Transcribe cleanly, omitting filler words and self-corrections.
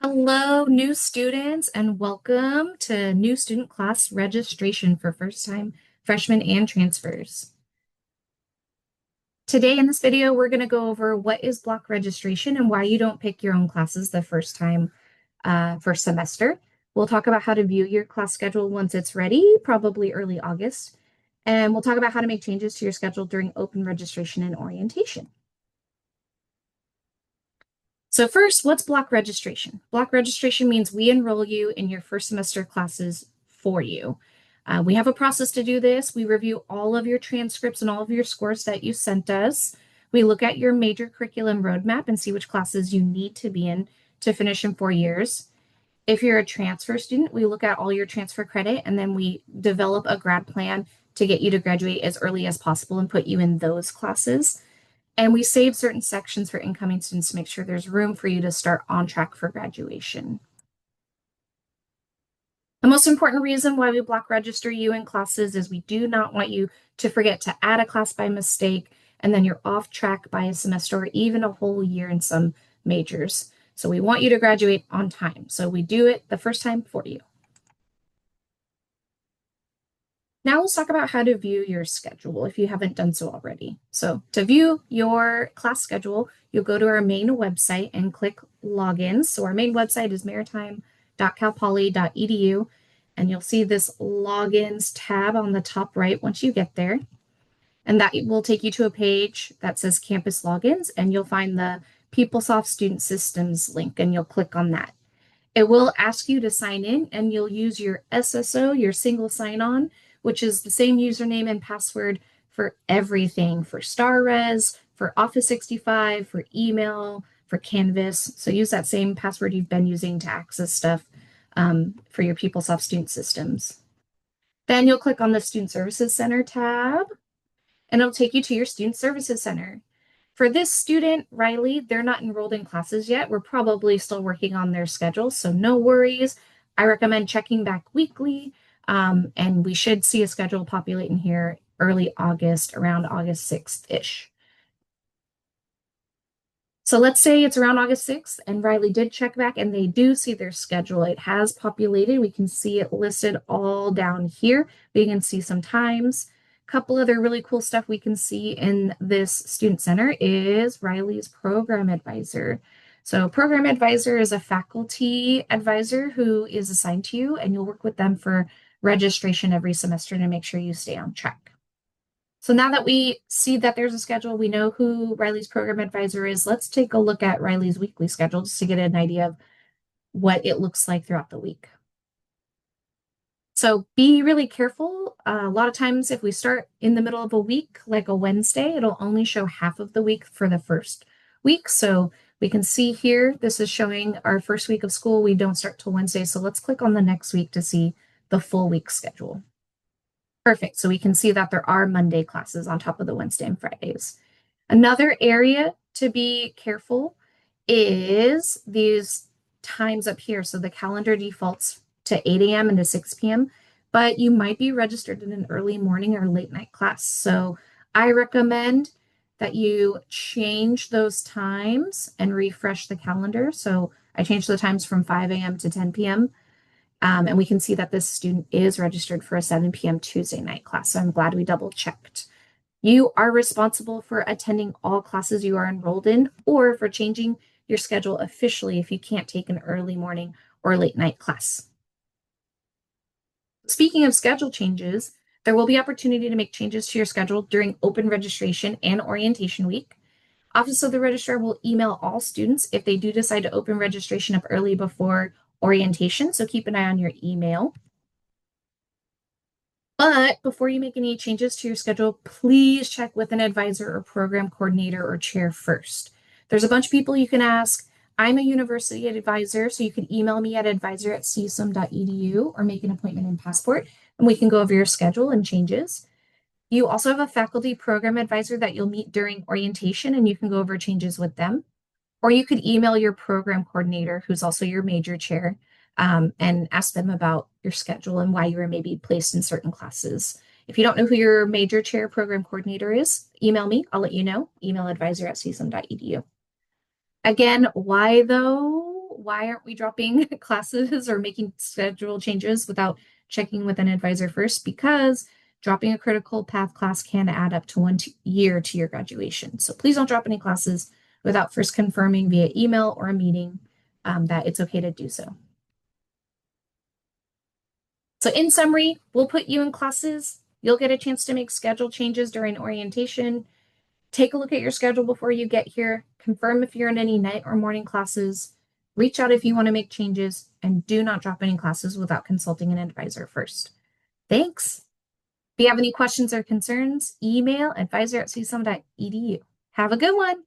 Hello, new students, and welcome to new student class registration for first-time freshmen and transfers. Today in this video, we're going to go over what is block registration and why you don't pick your own classes the first semester. We'll talk about how to view your class schedule once it's ready, probably early August. And we'll talk about how to make changes to your schedule during open registration and orientation. So first, what's block registration? Block registration means we enroll you in your first semester classes for you. We have a process to do this. We review all of your transcripts and all of your scores that you sent us. We look at your major curriculum roadmap and see which classes you need to be in to finish in 4 years. If you're a transfer student, we look at all your transfer credit and then we develop a grad plan to get you to graduate as early as possible and put you in those classes. And we save certain sections for incoming students to make sure there's room for you to start on track for graduation. The most important reason why we block register you in classes is we do not want you to forget to add a class by mistake, and then you're off track by a semester or even a whole year in some majors. So we want you to graduate on time. So we do it the first time for you. Now let's talk about how to view your schedule if you haven't done so already. So to view your class schedule, you'll go to our main website and click logins. So our main website is maritime.calpoly.edu, and you'll see this logins tab on the top right once you get there. And that will take you to a page that says campus logins, and you'll find the PeopleSoft Student Systems link, and you'll click on that. It will ask you to sign in, and you'll use your SSO, your single sign-on, which is the same username and password for everything, for StarRes, for Office 65, for email, for Canvas. So use that same password you've been using to access stuff for your PeopleSoft student systems. Then you'll click on the Student Services Center tab, and it'll take you to your Student Services Center. For this student, Riley, they're not enrolled in classes yet. We're probably still working on their schedule, so no worries. I recommend checking back weekly, and we should see a schedule populate in here early August, around August 6th-ish. So let's say it's around August 6th, and Riley did check back, and they do see their schedule. It has populated. We can see it listed all down here. We can see some times. Couple other really cool stuff we can see in this student center is Riley's program advisor. So program advisor is a faculty advisor who is assigned to you, and you'll work with them for registration every semester to make sure you stay on track. So now that we see that there's a schedule, we know who Riley's program advisor is. Let's take a look at Riley's weekly schedule just to get an idea of what it looks like throughout the week. So be really careful. A lot of times if we start in the middle of a week, like a Wednesday, it'll only show half of the week for the first week. So we can see here, this is showing our first week of school. We don't start till Wednesday. So let's click on the next week to see the full week schedule. Perfect. So we can see that there are Monday classes on top of the Wednesday and Fridays. Another area to be careful is these times up here. So the calendar defaults to 8 a.m. and to 6 p.m., but you might be registered in an early morning or late night class. So I recommend that you change those times and refresh the calendar. So I changed the times from 5 a.m. to 10 p.m. And we can see that this student is registered for a 7 p.m. Tuesday night class. So I'm glad we double checked. You are responsible for attending all classes you are enrolled in or for changing your schedule officially if you can't take an early morning or late night class. Speaking of schedule changes, there will be opportunity to make changes to your schedule during open registration and orientation week. Office of the Registrar will email all students if they do decide to open registration up early before orientation, so keep an eye on your email. But before you make any changes to your schedule, please check with an advisor or program coordinator or chair first. There's a bunch of people you can ask. I'm a university advisor, so you can email me at advisor@csum.edu or make an appointment in Passport, and we can go over your schedule and changes. You also have a faculty program advisor that you'll meet during orientation, and you can go over changes with them. Or you could email your program coordinator, who's also your major chair, and ask them about your schedule and why you were maybe placed in certain classes. If you don't know who your major chair program coordinator is, email me. I'll let you know. Email advisor@csum.edu. Again, why though? why aren't we dropping classes or making schedule changes without checking with an advisor first? Because dropping a critical path class can add up to year to your graduation. So please don't drop any classes without first confirming via email or a meeting that it's okay to do so. So in summary, we'll put you in classes. You'll get a chance to make schedule changes during orientation. Take a look at your schedule before you get here. Confirm if you're in any night or morning classes. Reach out if you want to make changes, and do not drop any classes without consulting an advisor first. Thanks. If you have any questions or concerns, email advisor@csom.edu. Have a good one.